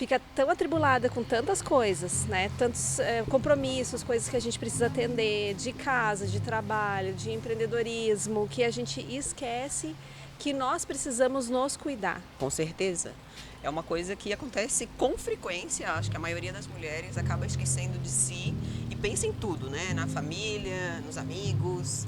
fica tão atribulada com tantas coisas, né? Tantos compromissos, coisas que a gente precisa atender, de casa, de trabalho, de empreendedorismo, que a gente esquece que nós precisamos nos cuidar. Com certeza. É uma coisa que acontece com frequência. Acho que a maioria das mulheres acaba esquecendo de si e pensa em tudo, né? Na família, nos amigos,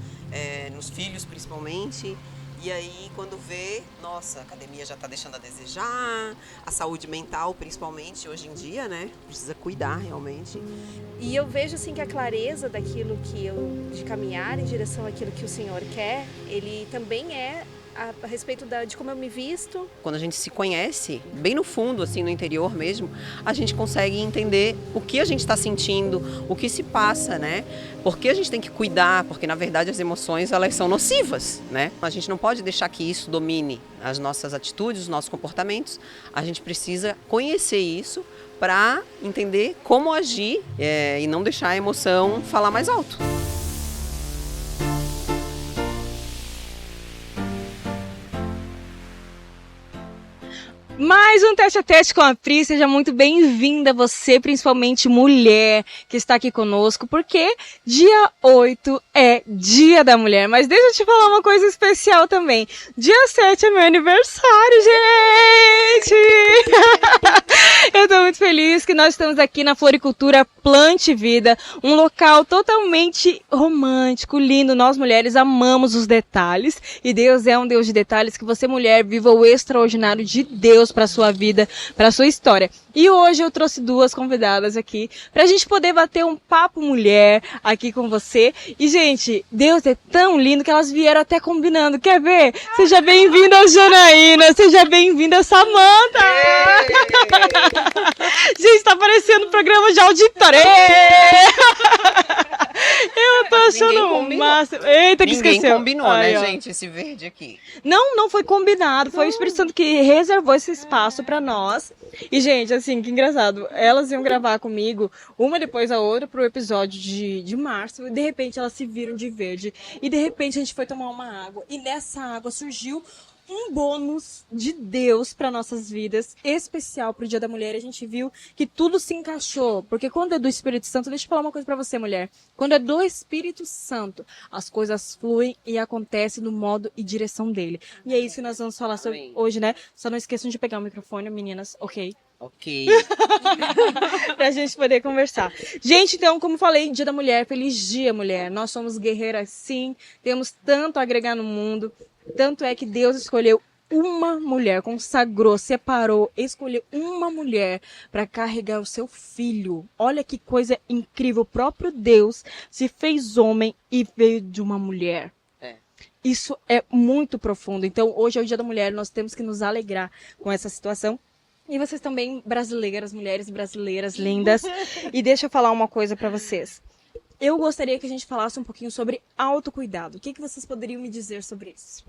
nos filhos principalmente. E aí, quando vê, nossa, a academia já está deixando a desejar, a saúde mental, principalmente hoje em dia, né? Precisa cuidar realmente. E eu vejo assim que a clareza daquilo de caminhar em direção àquilo que o Senhor quer, ele também é a respeito de como eu me visto. Quando a gente se conhece, bem no fundo, assim, no interior mesmo, a gente consegue entender o que a gente está sentindo, o que se passa, né? Porque a gente tem que cuidar, porque na verdade as emoções elas são nocivas, né? A gente não pode deixar que isso domine as nossas atitudes, os nossos comportamentos. A gente precisa conhecer isso para entender como agir e não deixar a emoção falar mais alto. Mais um Teste a Teste com a Pri, seja muito bem-vinda você, principalmente mulher que está aqui conosco, porque dia 8 é Dia da Mulher, mas deixa eu te falar uma coisa especial também, dia 7 é meu aniversário, gente! Eu tô muito feliz que nós estamos aqui na Floricultura Plante Vida, um local totalmente romântico, lindo, nós mulheres amamos os detalhes, e Deus é um Deus de detalhes, que você mulher viva o extraordinário de Deus para sua vida, para sua história. E hoje eu trouxe duas convidadas aqui pra gente poder bater um papo mulher aqui com você. E gente, Deus é tão lindo que elas vieram até combinando. Quer ver? Seja bem-vinda, Janaína. Seja bem-vinda, Samanta. Gente, tá parecendo um programa de auditório. Eu tô achando o máximo. Eita, que Ninguém esqueceu. combinou, Ai, né, ó. gente, esse verde aqui. Não foi combinado, foi o Espírito Santo que reservou esse espaço pra nós. E, gente, assim, que engraçado. Elas iam gravar comigo, uma depois da outra, pro episódio de março. E, de repente, elas se viram de verde. E, de repente, a gente foi tomar uma água. E nessa água surgiu um bônus de Deus para nossas vidas, especial pro Dia da Mulher. A gente viu que tudo se encaixou, porque quando é do Espírito Santo, deixa eu falar uma coisa para você, mulher. Quando é do Espírito Santo, as coisas fluem e acontecem no modo e direção dele. E é isso que nós vamos falar sobre hoje, né? Só não esqueçam de pegar o microfone, meninas, ok? Ok. Pra gente poder conversar. Gente, então, como falei, Dia da Mulher, feliz dia, mulher. Nós somos guerreiras, sim, temos tanto a agregar no mundo. Tanto é que Deus escolheu uma mulher, consagrou, separou, escolheu uma mulher para carregar o seu filho. Olha que coisa incrível. O próprio Deus se fez homem e veio de uma mulher. Isso é muito profundo. Então, hoje é o Dia da Mulher, nós temos que nos alegrar com essa situação. E vocês também, brasileiras, mulheres brasileiras lindas. E deixa eu falar uma coisa para vocês. Eu gostaria que a gente falasse um pouquinho sobre autocuidado. O que vocês poderiam me dizer sobre isso?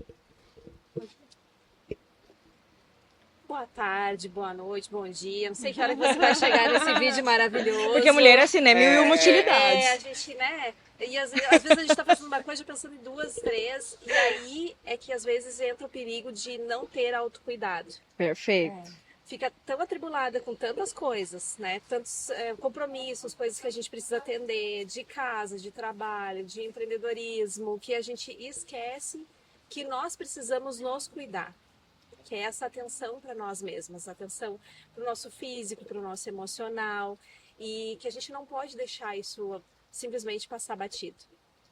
Boa tarde, boa noite, bom dia. Não sei que hora que você vai chegar nesse vídeo maravilhoso. Porque a mulher é assim, né? Mil e uma utilidades. A gente, né? E às vezes a gente tá fazendo uma coisa pensando em duas, três. E aí é que às vezes entra o perigo de não ter autocuidado. Perfeito. Fica tão atribulada com tantas coisas, né? Tantos compromissos, coisas que a gente precisa atender, de casa, de trabalho, de empreendedorismo, que a gente esquece que nós precisamos nos cuidar. Que é essa atenção para nós mesmas, atenção para o nosso físico, para o nosso emocional, e que a gente não pode deixar isso simplesmente passar batido.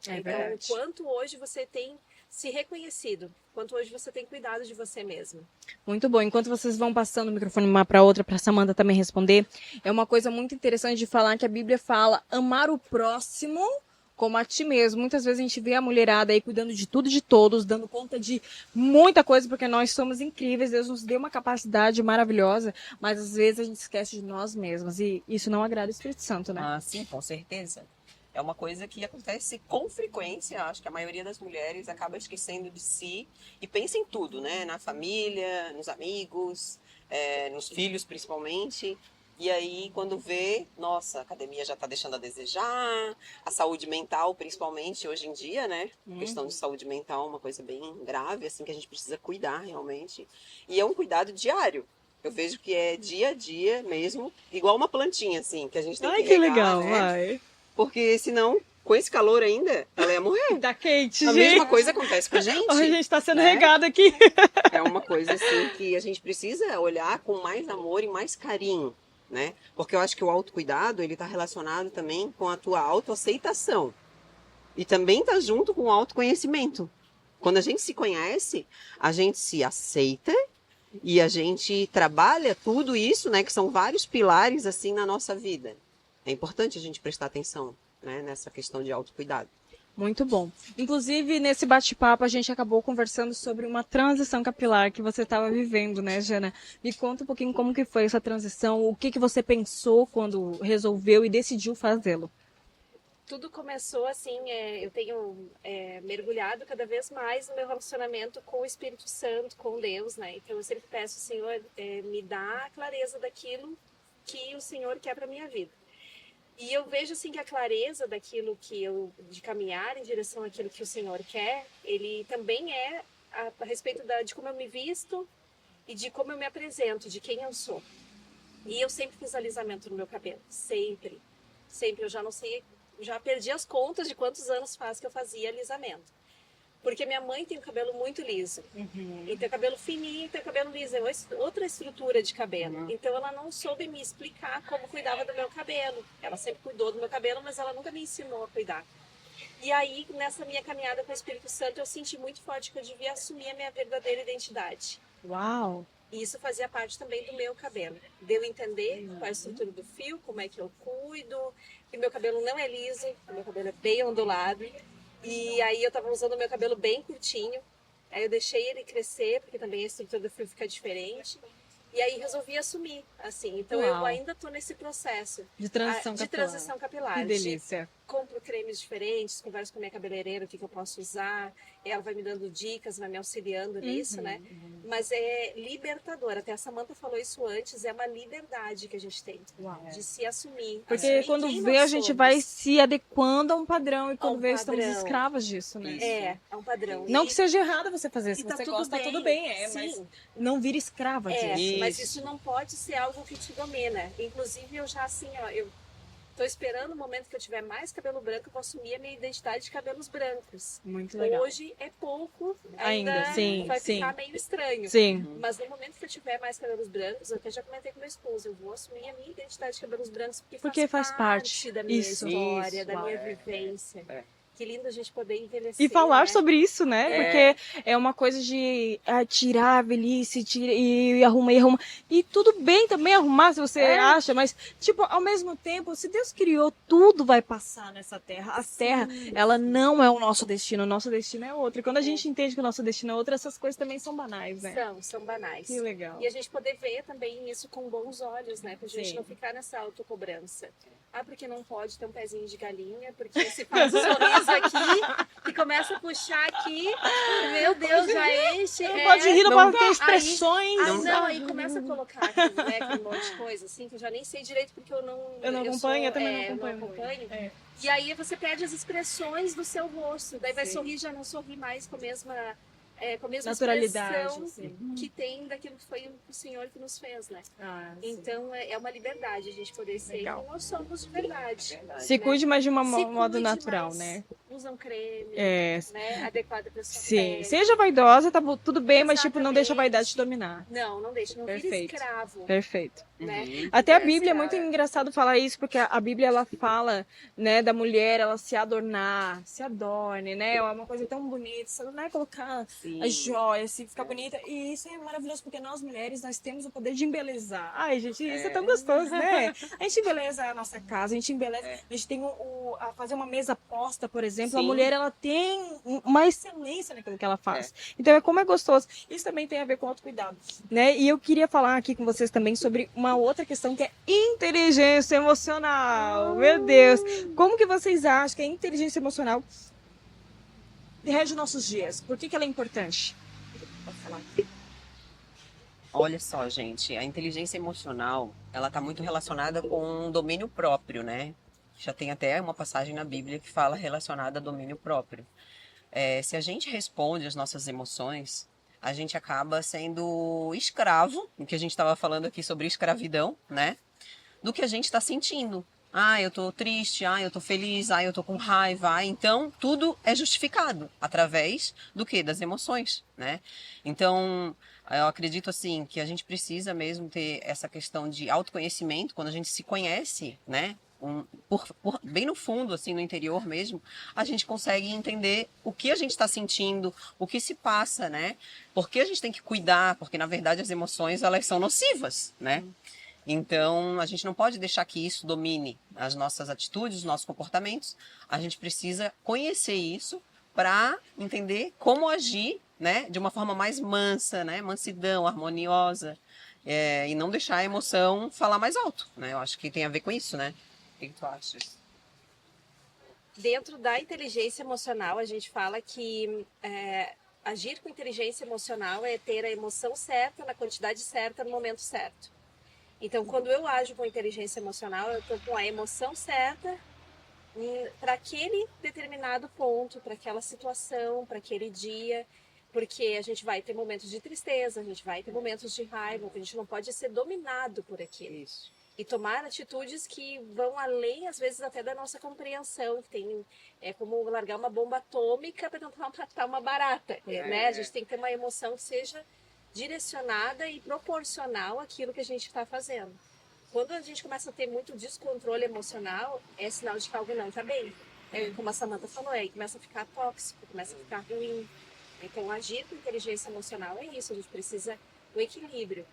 Então, o quanto hoje você tem se reconhecido, quanto hoje você tem cuidado de você mesmo. Muito bom. Enquanto vocês vão passando o microfone uma para outra, para Samanta também responder, é uma coisa muito interessante de falar que a Bíblia fala amar o próximo como a ti mesmo. Muitas vezes a gente vê a mulherada aí cuidando de tudo e de todos, dando conta de muita coisa, porque nós somos incríveis, Deus nos deu uma capacidade maravilhosa, mas às vezes a gente esquece de nós mesmas, e isso não agrada o Espírito Santo, né? Ah, sim, com certeza. É uma coisa que acontece com frequência. Acho que a maioria das mulheres acaba esquecendo de si e pensa em tudo, né? Na família, nos amigos, nos filhos principalmente. E aí, quando vê, nossa, a academia já está deixando a desejar, a saúde mental, principalmente hoje em dia, né? A questão de saúde mental é uma coisa bem grave, assim, que a gente precisa cuidar realmente. E é um cuidado diário. Eu vejo que é dia a dia mesmo, igual uma plantinha, assim, que a gente tem Ai, que que regar, legal, né? vai. Porque senão, com esse calor ainda, ela ia morrer. Tá quente, A gente. mesma coisa acontece com a gente. A gente tá sendo né? regado aqui. É uma coisa assim que a gente precisa olhar com mais amor e mais carinho, né? Porque eu acho que o autocuidado, ele tá relacionado também com a tua autoaceitação. E também tá junto com o autoconhecimento. Quando a gente se conhece, a gente se aceita e a gente trabalha tudo isso, né? Que são vários pilares assim na nossa vida. É importante a gente prestar atenção, né, nessa questão de autocuidado. Muito bom. Inclusive, nesse bate-papo, a gente acabou conversando sobre uma transição capilar que você estava vivendo, né, Jana? Me conta um pouquinho como que foi essa transição, o que que você pensou quando resolveu e decidiu fazê-lo. Tudo começou assim, eu tenho mergulhado cada vez mais no meu relacionamento com o Espírito Santo, com Deus, né? Então eu sempre peço, Senhor, me dá a clareza daquilo que o Senhor quer para minha vida. E eu vejo assim que a clareza daquilo de caminhar em direção àquilo que o Senhor quer, ele também é a respeito de como eu me visto e de como eu me apresento, de quem eu sou. E eu sempre fiz alisamento no meu cabelo, sempre, sempre. Eu já não sei, já perdi as contas de quantos anos faz que eu fazia alisamento. Porque minha mãe tem o cabelo muito liso. E tem o cabelo fininho, tem o cabelo liso. É outra estrutura de cabelo. Então ela não soube me explicar como cuidava do meu cabelo. Ela sempre cuidou do meu cabelo, mas ela nunca me ensinou a cuidar. E aí, nessa minha caminhada com o Espírito Santo, eu senti muito forte que eu devia assumir a minha verdadeira identidade. Uau! E isso fazia parte também do meu cabelo. De eu entender qual é a estrutura do fio, como é que eu cuido, que meu cabelo não é liso, meu cabelo é bem ondulado. E aí eu tava usando o meu cabelo bem curtinho. Aí eu deixei ele crescer, porque também a estrutura do fio fica diferente. E aí resolvi assumir, assim. Então eu Uau. ainda tô nesse processo De transição de capilar. transição capilar. Que delícia. Compro cremes diferentes, converso com a minha cabeleireira o que eu posso usar. Ela vai me dando dicas, vai me auxiliando nisso, né? Mas é libertador. Até a Samantha falou isso antes. É uma liberdade que a gente tem Uau. de se assumir. Porque assumir quando quem vê, nós a gente somos. vai se adequando a um padrão e quando um vê, estamos padrão. escravos disso, né? É um padrão. Não E- que seja errado você fazer, se e tá você tudo gosta, bem. tudo bem, mas Sim. não vira escrava disso. Mas isso não pode ser algo que te domina. Inclusive, eu já assim, ó, eu tô esperando o momento que eu tiver mais cabelo branco, eu vou assumir a minha identidade de cabelos brancos. Muito legal. Hoje é pouco, Ainda, sim, vai sim. ficar meio estranho. Sim. Mas no momento que eu tiver mais cabelos brancos, eu até já comentei com meu esposo, eu vou assumir a minha identidade de cabelos brancos Porque faz parte. da minha Isso. história, Isso, da minha é. vivência. É. Que lindo a gente poder envelhecer. E falar né? sobre isso, né? É. Porque é uma coisa de tirar a velhice, e arruma e arruma. E tudo bem também arrumar, se você acha, mas, tipo, ao mesmo tempo, se Deus criou, tudo vai passar nessa terra. A terra, ela não é o nosso destino é outro. E quando a gente entende que o nosso destino é outro, essas coisas também são banais, né? São banais. Que legal. E a gente poder ver também isso com bons olhos, né? Pra gente Sim. não ficar nessa autocobrança. Ah, porque não pode ter um pezinho de galinha, porque se faz um sorriso aqui e começa a puxar aqui, meu Deus, já enche. Não pode rir, não não pode ter expressões. Aí começa a colocar aqui, né, aquele monte de coisa, assim, que eu já nem sei direito porque eu não acompanho, eu também não eu acompanho. acompanho. É. E aí você perde as expressões do seu rosto. Daí vai Sim. sorrir, já não sorri mais com a mesma Naturalidade, expressão sim. que tem daquilo que foi o Senhor que nos fez, né? Ah, sim. Então é uma liberdade a gente poder ser Legal. quem nós somos de verdade. Se cuide, mas de um Se modo cuide, natural, mas né? Usam creme, É, né? Adequado para sua sim. pele. Seja vaidosa, tá tudo bem, mas tipo, não deixa a Exatamente. vaidade te dominar. Não deixa, não vira Perfeito. escravo, Perfeito. né? Até a Vira Bíblia é escravo. muito engraçado falar isso, porque a Bíblia ela fala, né, da mulher ela se adornar, se adorne, né? É uma coisa tão bonita, se adornar é colocar as joias, assim, ficar bonita. E isso é maravilhoso, porque nós mulheres, nós temos o poder de embelezar. Ai, gente, isso é tão gostoso, né? A gente embeleza a nossa casa, a gente embeleza, a gente tem a fazer uma mesa posta, por exemplo, a Sim. mulher ela tem uma excelência naquilo que ela faz. Então é como é gostoso. Isso também tem a ver com autocuidado, né? E eu queria falar aqui com vocês também sobre uma outra questão que é inteligência emocional. Meu Deus! Como que vocês acham que a inteligência emocional rege nossos dias? Por que ela é importante? Pode falar. Olha só, gente, a inteligência emocional, ela está muito relacionada com o domínio próprio, né? Já tem até uma passagem na Bíblia que fala relacionada a domínio próprio. Se a gente responde às nossas emoções, a gente acaba sendo escravo, o que a gente estava falando aqui sobre escravidão, né? Do que a gente está sentindo. Ah, eu tô triste, ah, eu tô feliz, ah, eu tô com raiva. Ah, então, tudo é justificado através do quê? Das emoções, né? Então, eu acredito, assim, que a gente precisa mesmo ter essa questão de autoconhecimento, quando a gente se conhece, né? Bem no fundo, assim, no interior mesmo, a gente consegue entender o que a gente está sentindo, o que se passa, né? Porque a gente tem que cuidar, porque, na verdade, as emoções, elas são nocivas, né? Então, a gente não pode deixar que isso domine as nossas atitudes, os nossos comportamentos. A gente precisa conhecer isso para entender como agir, né, de uma forma mais mansa, né, mansidão, harmoniosa, e não deixar a emoção falar mais alto, né? Eu acho que tem a ver com isso, né? O que tu achas? Dentro da inteligência emocional, a gente fala que agir com inteligência emocional é ter a emoção certa, na quantidade certa, no momento certo. Então, quando eu ajo com inteligência emocional, eu estou com a emoção certa para aquele determinado ponto, para aquela situação, para aquele dia, porque a gente vai ter momentos de tristeza, a gente vai ter momentos de raiva, a gente não pode ser dominado por aquilo. Isso. E tomar atitudes que vão além, às vezes, até da nossa compreensão. É como largar uma bomba atômica para tentar matar uma barata, né? A gente tem que ter uma emoção que seja direcionada e proporcional àquilo que a gente está fazendo. Quando a gente começa a ter muito descontrole emocional, é sinal de que algo não está bem. Como a Samantha falou, aí começa a ficar tóxico, começa a ficar ruim. Então, agir com inteligência emocional é isso, a gente precisa do equilíbrio.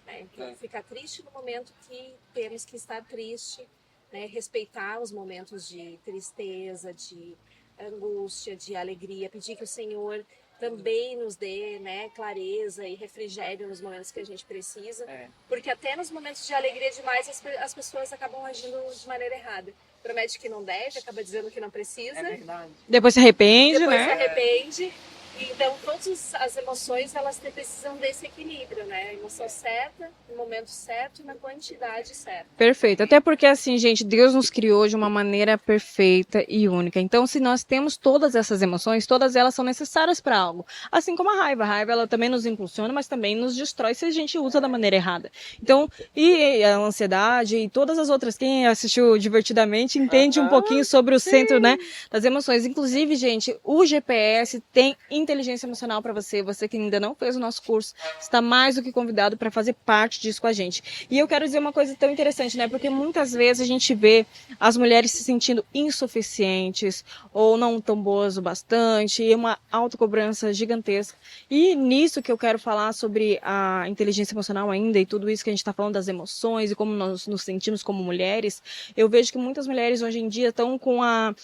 Né? Então, ficar triste no momento que temos que estar triste, né? Respeitar os momentos de tristeza, de angústia, de alegria, pedir que o Senhor também nos dê, né, clareza e refrigério nos momentos que a gente precisa, porque até nos momentos de alegria demais as pessoas acabam agindo de maneira errada. Promete que não deve, acaba dizendo que não precisa. É verdade. Depois se arrepende, depois né? se arrepende. Então, todas as emoções, elas precisam desse equilíbrio, né? A emoção certa, no momento certo e na quantidade certa. Perfeito. Até porque, assim, gente, Deus nos criou de uma maneira perfeita e única. Então, se nós temos todas essas emoções, todas elas são necessárias para algo. Assim como a raiva. A raiva, ela também nos impulsiona, mas também nos destrói se a gente usa da maneira errada. Então, e a ansiedade e todas as outras, quem assistiu divertidamente entende um pouquinho sobre o centro, né, das emoções. Inclusive, gente, o GPS tem inteligência emocional para você. Você que ainda não fez o nosso curso, está mais do que convidado para fazer parte disso com a gente. E eu quero dizer uma coisa tão interessante, né? Porque muitas vezes a gente vê as mulheres se sentindo insuficientes ou não tão boas o bastante, e uma autocobrança gigantesca. E nisso que eu quero falar sobre a inteligência emocional ainda e tudo isso que a gente está falando das emoções e como nós nos sentimos como mulheres, eu vejo que muitas mulheres hoje em dia estão com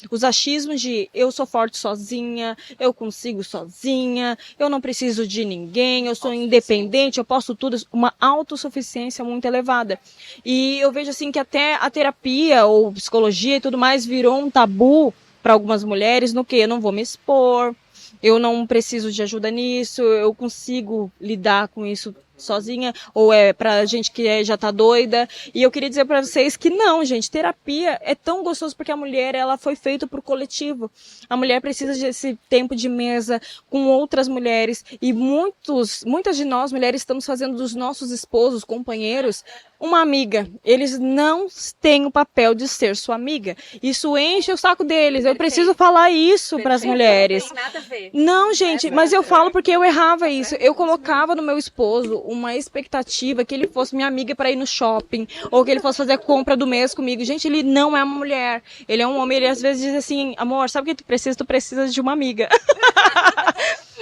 os achismos de eu sou forte sozinha, eu consigo sozinha, eu não preciso de ninguém, eu sou independente, eu posso tudo, uma autossuficiência muito elevada. E eu vejo assim que até a terapia ou psicologia e tudo mais virou um tabu para algumas mulheres no que eu não vou me expor, eu não preciso de ajuda nisso, eu consigo lidar com isso sozinha, ou é pra gente que já tá doida. E eu queria dizer pra vocês que não, gente, terapia é tão gostoso porque a mulher, ela foi feita pro coletivo. A mulher precisa desse tempo de mesa com outras mulheres e muitas de nós mulheres estamos fazendo dos nossos esposos, companheiros, uma amiga. Eles não têm o papel de ser sua amiga. Isso enche o saco deles. Eu preciso falar isso para as mulheres. Não tem nada a ver. Não, gente, mas eu falo porque eu errava isso. Eu colocava no meu esposo uma expectativa que ele fosse minha amiga para ir no shopping, ou que ele fosse fazer a compra do mês comigo. Gente, ele não é uma mulher. Ele é um homem, ele às vezes diz assim, amor, sabe o que tu precisa? Tu precisa de uma amiga.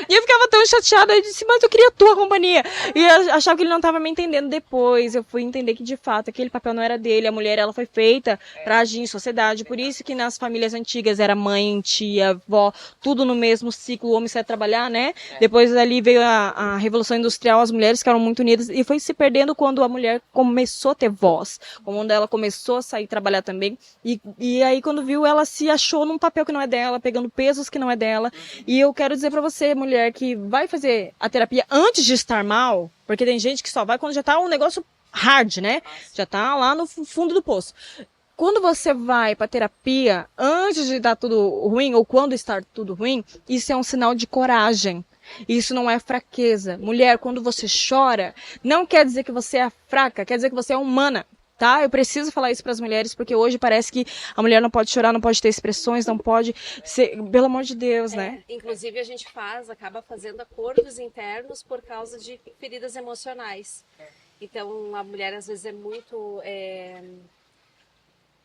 E eu ficava tão chateada, eu disse, mas eu queria a tua companhia. E eu achava que ele não estava me entendendo. Depois eu fui entender que, de fato, aquele papel não era dele. A mulher, ela foi feita para agir em sociedade. Por isso que nas famílias antigas era mãe, tia, avó, tudo no mesmo ciclo. O homem sai trabalhar, né? Depois ali veio a Revolução Industrial, as mulheres ficaram muito unidas. E foi se perdendo quando a mulher começou a ter voz. Quando ela começou a sair trabalhar também. E aí, quando viu, ela se achou num papel que não é dela, pegando pesos que não é dela. E eu quero dizer pra você, mulher, que vai fazer a terapia antes de estar mal, porque tem gente que só vai quando já tá um negócio hard, né? Já tá lá no fundo do poço. Quando você vai pra terapia antes de dar tudo ruim, ou quando estar tudo ruim, isso é um sinal de coragem. Isso não é fraqueza. Mulher, quando você chora, não quer dizer que você é fraca, quer dizer que você é humana. Tá? Eu preciso falar isso para as mulheres, porque hoje parece que a mulher não pode chorar, não pode ter expressões, não pode ser, pelo amor de Deus, né? Inclusive a gente acaba fazendo acordos internos por causa de feridas emocionais. Então a mulher às vezes é muito,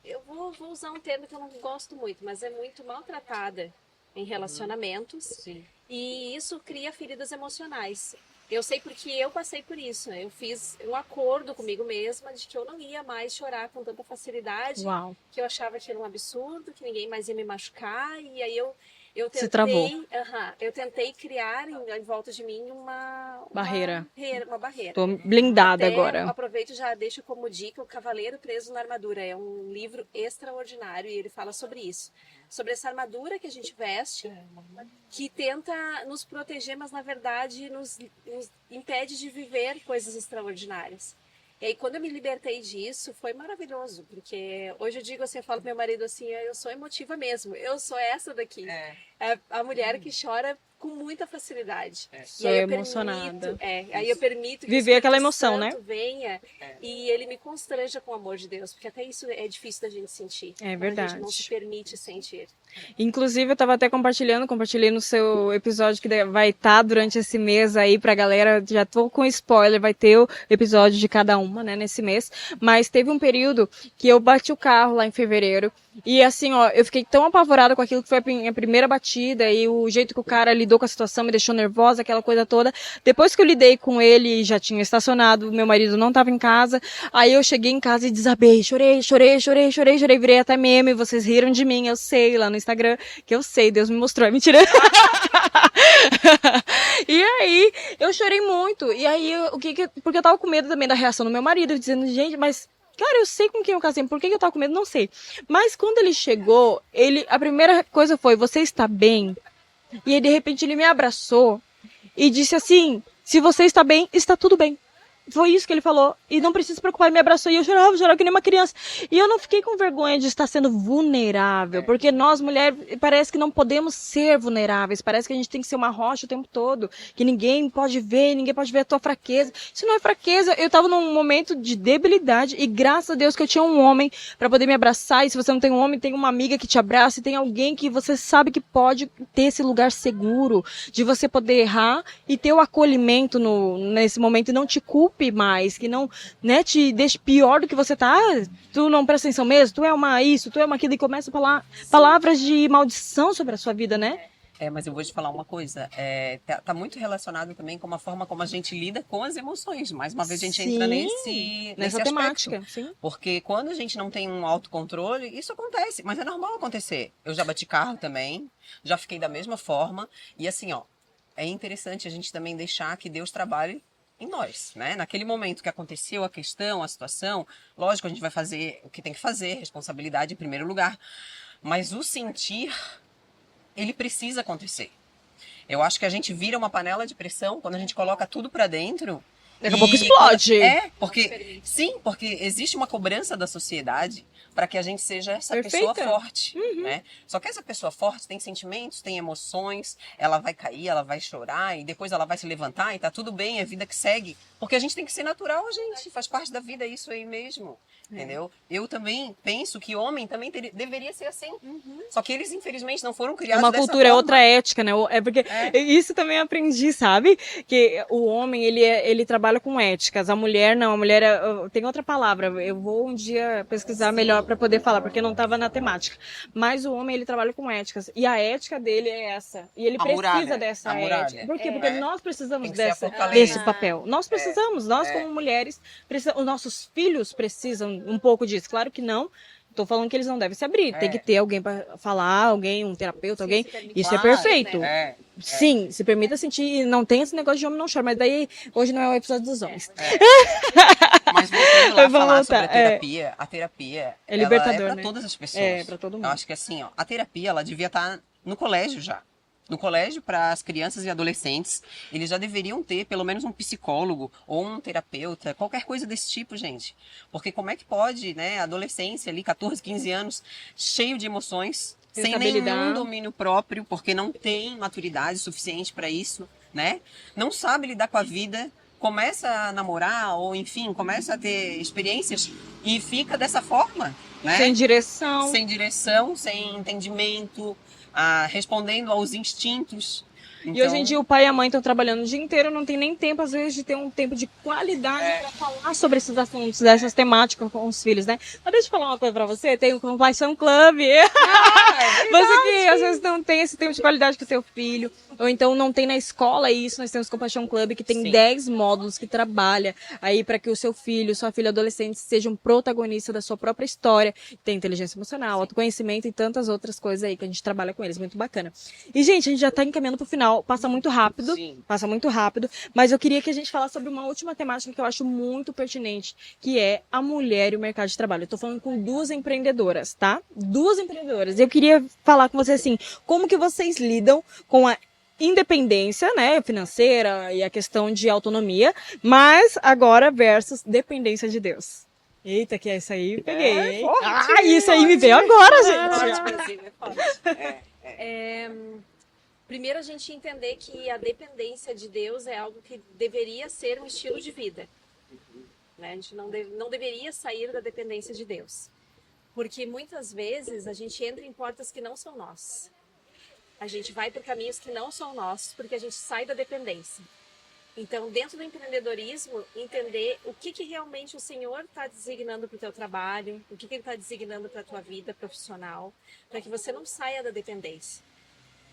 eu vou usar um termo que eu não gosto muito, mas é muito maltratada em relacionamentos. Sim. E isso cria feridas emocionais. Eu sei porque eu passei por isso, né? Eu fiz um acordo comigo mesma de que eu não ia mais chorar com tanta facilidade, Uau. que eu achava que era um absurdo, que ninguém mais ia me machucar, e aí eu tentei, Se travou. eu tentei criar em volta de mim Barreira. Uma barreira. Tô blindada Até agora. aproveito e já deixo como dica o Cavaleiro Preso na Armadura. É um livro extraordinário e ele fala sobre isso. Sobre essa armadura que a gente veste, que tenta nos proteger, mas na verdade nos impede de viver coisas extraordinárias. E aí quando eu me libertei disso, foi maravilhoso, porque hoje eu digo assim, eu falo pro meu marido assim, eu sou emotiva mesmo, eu sou essa daqui. É a mulher que chora com muita facilidade. Sou emocionada. Aí eu permito que viver o aquela Espírito emoção, Santo né? venha e ele me constranja com o amor de Deus, porque até isso é difícil da gente sentir. É quando verdade. A gente não se permite sentir. Inclusive, eu tava até compartilhei no seu episódio que vai estar durante esse mês aí pra galera, já tô com spoiler, vai ter o episódio de cada uma, né, nesse mês, mas teve um período que eu bati o carro lá em fevereiro, e assim, ó, eu fiquei tão apavorada com aquilo que foi a minha primeira batida, e o jeito que o cara lidou com a situação me deixou nervosa, aquela coisa toda. Depois que eu lidei com ele, já tinha estacionado, meu marido não tava em casa, aí eu cheguei em casa e desabei, chorei, virei até meme, vocês riram de mim, eu sei, lá no Instagram, que eu sei, Deus me mostrou, é mentira. E aí, eu chorei muito, e aí, porque eu tava com medo também da reação do meu marido, dizendo, gente, mas... Cara, eu sei com quem eu casei, por que eu tava com medo? Não sei. Mas quando ele chegou, a primeira coisa foi, você está bem? E aí, de repente, ele me abraçou e disse assim, se você está bem, está tudo bem. Foi isso que ele falou. E não precisa se preocupar, ele me abraçou e eu chorava que nem uma criança. E eu não fiquei com vergonha de estar sendo vulnerável, porque nós, mulheres, parece que não podemos ser vulneráveis, parece que a gente tem que ser uma rocha o tempo todo, que ninguém pode ver a tua fraqueza. Isso não é fraqueza, eu tava num momento de debilidade e graças a Deus que eu tinha um homem para poder me abraçar, e se você não tem um homem, tem uma amiga que te abraça, e tem alguém que você sabe que pode ter esse lugar seguro, de você poder errar e ter o acolhimento nesse momento e não te culpe mais, que não, né, te deixe pior do que você tá. Tu não presta atenção mesmo, tu é uma isso, tu é uma aquilo, e começa a falar palavras de maldição sobre a sua vida, né? Mas eu vou te falar uma coisa, tá muito relacionado também com a forma como a gente lida com as emoções. Mais uma vez a gente entra nessa temática. Sim. Porque quando a gente não tem um autocontrole, isso acontece, mas é normal acontecer. Eu já bati carro também, já fiquei da mesma forma, e assim, ó, é interessante a gente também deixar que Deus trabalhe em nós, né? Naquele momento que aconteceu a questão, a situação, lógico, a gente vai fazer o que tem que fazer, responsabilidade em primeiro lugar, mas o sentir, ele precisa acontecer. Eu acho que a gente vira uma panela de pressão quando a gente coloca tudo pra dentro. Daqui a pouco explode. Porque existe uma cobrança da sociedade para que a gente seja essa Perfeita. pessoa forte, né? Só que essa pessoa forte tem sentimentos, tem emoções, ela vai cair, ela vai chorar e depois ela vai se levantar e tá tudo bem, é a vida que segue. Porque a gente tem que ser natural, gente, faz parte da vida isso aí mesmo, entendeu? Eu também penso que homem também deveria ser assim. Só que eles, infelizmente, não foram criados É uma dessa cultura, é forma. outra ética, né? É porque isso também aprendi, sabe? Que o homem, ele trabalha com éticas, a mulher não, a mulher tem outra palavra, eu vou um dia pesquisar melhor para poder falar, porque não estava na temática. Mas o homem, ele trabalha com éticas, e a ética dele é essa, e ele precisa dessa ética. Por quê? Porque nós precisamos desse papel. Nós precisamos, nós como mulheres, os nossos filhos precisam um pouco disso. Claro que não. Tô falando que eles não devem se abrir. Tem que ter alguém para falar, alguém, um terapeuta, alguém. Isso é perfeito. Sim, se permita sentir. Não tem esse negócio de homem não chora, mas daí hoje não é o episódio dos homens. Mas voltando lá a falar sobre a terapia é libertador, ela é para né? todas as pessoas. É, para todo mundo. Eu acho que assim, ó, a terapia ela devia estar no colégio já. No colégio, para as crianças e adolescentes, eles já deveriam ter pelo menos um psicólogo ou um terapeuta, qualquer coisa desse tipo, gente. Porque como é que pode, né, adolescência ali, 14, 15 anos, cheio de emoções, sem nenhum domínio próprio, porque não tem maturidade suficiente para isso, né? Não sabe lidar com a vida, começa a namorar ou, enfim, começa a ter experiências e fica dessa forma, né? Sem direção. Sem direção, sem entendimento, respondendo aos instintos. E hoje em dia o pai e a mãe estão trabalhando o dia inteiro, não tem nem tempo, às vezes, de ter um tempo de qualidade para falar sobre esses assuntos, dessas temáticas com os filhos, né? Mas deixa eu falar uma coisa pra você, tem o Compaixão Club. Você que às vezes não tem esse tempo de qualidade com o seu filho, ou então não tem na escola isso, nós temos o Compaixão Club, que tem 10 módulos que trabalha aí para que o seu filho, sua filha adolescente sejam protagonistas da sua própria história. Tem inteligência emocional, autoconhecimento e tantas outras coisas aí que a gente trabalha com eles, muito bacana. E, gente, a gente já tá encaminhando pro final, passa muito rápido, mas eu queria que a gente falasse sobre uma última temática que eu acho muito pertinente, que é a mulher e o mercado de trabalho. Eu tô falando com 2 empreendedoras, tá? 2 empreendedoras. Eu queria falar com vocês assim, como que vocês lidam com a independência, né, financeira e a questão de autonomia, mas agora versus dependência de Deus. Eita, que é isso aí, peguei. Isso aí me veio agora, gente. Primeiro a gente entender que a dependência de Deus é algo que deveria ser um estilo de vida. Né? A gente não deveria sair da dependência de Deus. Porque muitas vezes a gente entra em portas que não são nossas. A gente vai por caminhos que não são nossos, porque a gente sai da dependência. Então, dentro do empreendedorismo, entender o que realmente o Senhor está designando para o teu trabalho, o que Ele está designando para a tua vida profissional, para que você não saia da dependência.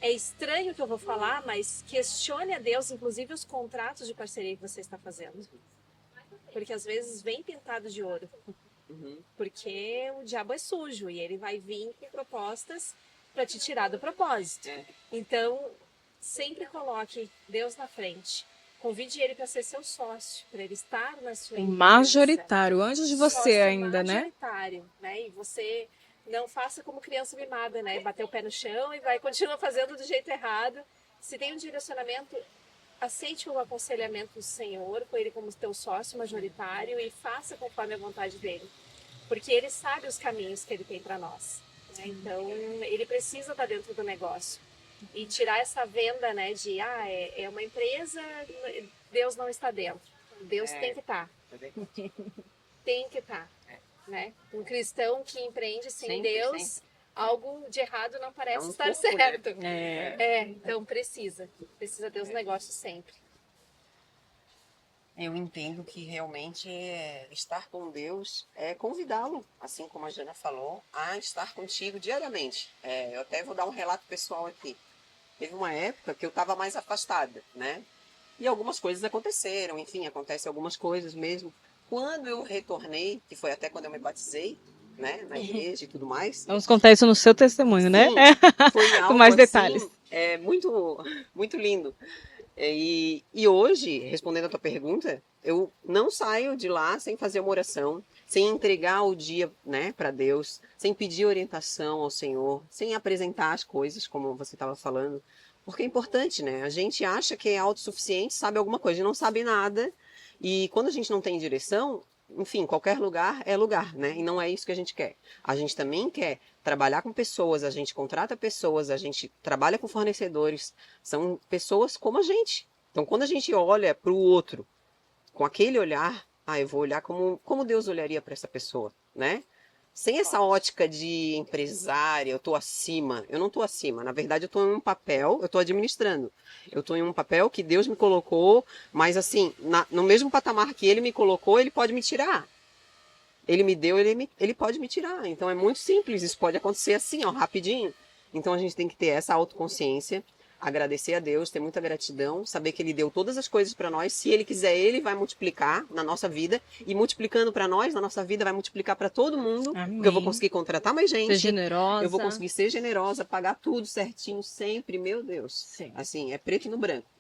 É estranho o que eu vou falar, mas questione a Deus, inclusive, os contratos de parceria que você está fazendo. Porque às vezes vem pintado de ouro. Porque o diabo é sujo e ele vai vir com propostas para te tirar do propósito. Então, sempre coloque Deus na frente. Convide ele para ser seu sócio, para ele estar na sua empresa. Majoritário, antes de você Sócio ainda, majoritário, né? E você não faça como criança mimada, né? Bater o pé no chão e continua fazendo do jeito errado. Se tem um direcionamento, aceite o aconselhamento do Senhor, com ele como teu sócio majoritário e faça conforme a vontade dele. Porque ele sabe os caminhos que ele tem para nós. Então, ele precisa estar dentro do negócio. E tirar essa venda, né, de, é uma empresa, Deus não está dentro. Deus tem que estar. Tem que estar. Né? Um cristão que empreende sem Deus, algo de errado não parece estar certo. Então precisa Deus no negócio sempre. Eu entendo que realmente estar com Deus é convidá-lo, assim como a Jana falou, a estar contigo diariamente. Eu até vou dar um relato pessoal aqui. Teve uma época que eu estava mais afastada, né? E algumas coisas aconteceram, enfim, acontecem algumas coisas mesmo. Quando eu retornei, que foi até quando eu me batizei, né, na igreja e tudo mais. Vamos contar isso no seu testemunho, né? Foi algo, com mais detalhes. Assim, muito, muito lindo. E hoje, respondendo a tua pergunta, eu não saio de lá sem fazer uma oração, sem entregar o dia, né, para Deus, sem pedir orientação ao Senhor, sem apresentar as coisas, como você estava falando, porque é importante, né? A gente acha que é autossuficiente, sabe alguma coisa, e não sabe nada, e quando a gente não tem direção, enfim, qualquer lugar é lugar, né? E não é isso que a gente quer. A gente também quer trabalhar com pessoas, a gente contrata pessoas, a gente trabalha com fornecedores, são pessoas como a gente. Então, quando a gente olha para o outro com aquele olhar, eu vou olhar como Deus olharia para essa pessoa, né? Sem essa ótica de empresária, eu estou acima. Eu não estou acima. Na verdade, eu estou em um papel, eu estou administrando. Eu estou em um papel que Deus me colocou, mas assim, no mesmo patamar que Ele me colocou, Ele pode me tirar. Ele me deu, ele pode me tirar. Então é muito simples, isso pode acontecer assim, rapidinho. Então a gente tem que ter essa autoconsciência, agradecer a Deus, ter muita gratidão, saber que Ele deu todas as coisas para nós. Se Ele quiser, Ele vai multiplicar na nossa vida. E multiplicando para nós, na nossa vida, vai multiplicar para todo mundo. Amém. Porque eu vou conseguir contratar mais gente. Ser generosa. Eu vou conseguir ser generosa, pagar tudo certinho, sempre. Meu Deus. Sim. Assim, é preto no branco.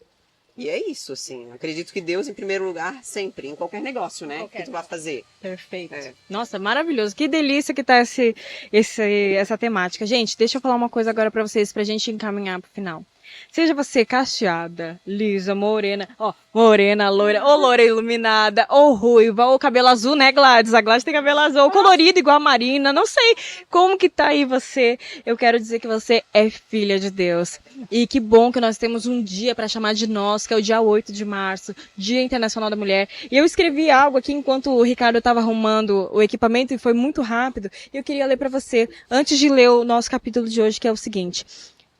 E é isso, assim. Acredito que Deus em primeiro lugar, sempre, em qualquer negócio, né? Que tu vai fazer. Perfeito. Nossa, maravilhoso. Que delícia que tá essa temática. Gente, deixa eu falar uma coisa agora pra vocês, pra gente encaminhar pro final. Seja você cacheada, lisa, morena, morena, loira, ou loira iluminada, ou ruiva, ou cabelo azul, né, Gladys? A Gladys tem cabelo azul, ou colorido igual a Marina, não sei como que tá aí você. Eu quero dizer que você é filha de Deus. E que bom que nós temos um dia para chamar de nós, que é o dia 8 de março, Dia Internacional da Mulher. E eu escrevi algo aqui enquanto o Ricardo estava arrumando o equipamento e foi muito rápido. E eu queria ler para você, antes de ler o nosso capítulo de hoje, que é o seguinte.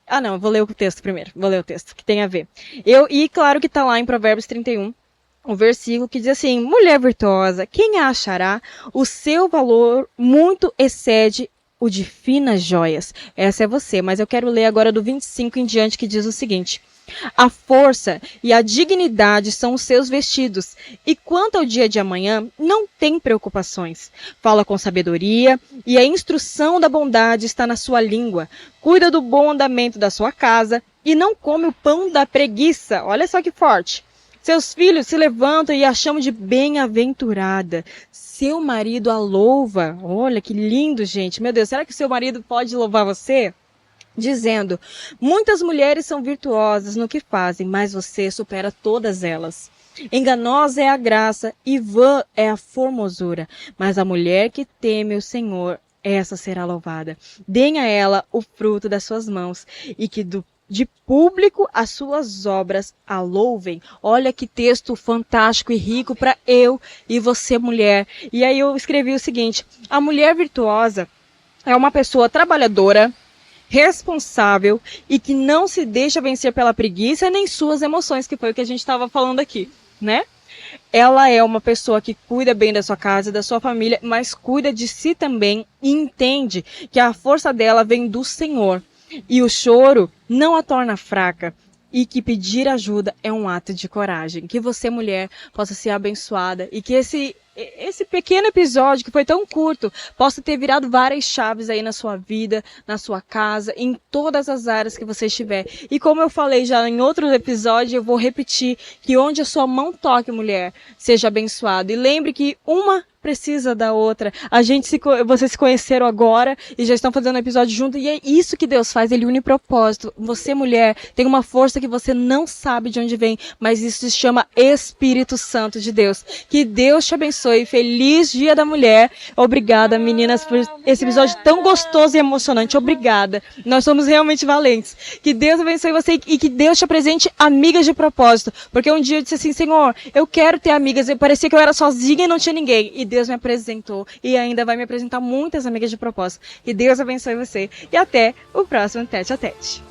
Eu vou ler o texto primeiro. Vou ler o texto, que tem a ver. E claro que está lá em Provérbios 31, o versículo que diz assim: mulher virtuosa, quem a achará? O seu valor muito excede o de finas joias. Essa é você, mas eu quero ler agora do 25 em diante, que diz o seguinte: a força e a dignidade são os seus vestidos, e quanto ao dia de amanhã, não tem preocupações. Fala com sabedoria, e a instrução da bondade está na sua língua. Cuida do bom andamento da sua casa, e não come o pão da preguiça. Olha só que forte. Seus filhos se levantam e a chamam de bem-aventurada. Seu marido a louva. Olha que lindo, gente. Meu Deus, será que seu marido pode louvar você? Dizendo: muitas mulheres são virtuosas no que fazem, mas você supera todas elas. Enganosa é a graça e vã é a formosura, mas a mulher que teme o Senhor, essa será louvada. Deem a ela o fruto das suas mãos, e que de público as suas obras a louvem. Olha que texto fantástico e rico para eu e você, mulher. E aí eu escrevi o seguinte: a mulher virtuosa é uma pessoa trabalhadora, responsável e que não se deixa vencer pela preguiça nem suas emoções, que foi o que a gente estava falando aqui, né? Ela é uma pessoa que cuida bem da sua casa, da sua família, mas cuida de si também e entende que a força dela vem do Senhor. E o choro não a torna fraca. E que pedir ajuda é um ato de coragem. Que você, mulher, possa ser abençoada. E que esse pequeno episódio, que foi tão curto, possa ter virado várias chaves aí na sua vida, na sua casa, em todas as áreas que você estiver. E como eu falei já em outro episódio, eu vou repetir que onde a sua mão toque, mulher, seja abençoado. E lembre que uma precisa da outra. Vocês se conheceram agora e já estão fazendo um episódio junto, e é isso que Deus faz, Ele une propósito. Você, mulher, tem uma força que você não sabe de onde vem, mas isso se chama Espírito Santo de Deus. Que Deus te abençoe. Feliz Dia da Mulher. Obrigada, meninas, por esse episódio tão gostoso e emocionante. Obrigada. Nós somos realmente valentes. Que Deus abençoe você e que Deus te apresente amigas de propósito. Porque um dia eu disse assim: Senhor, eu quero ter amigas. Parecia que eu era sozinha e não tinha ninguém. E Deus me apresentou e ainda vai me apresentar muitas amigas de propósito. Que Deus abençoe você. E até o próximo Tete a Tete.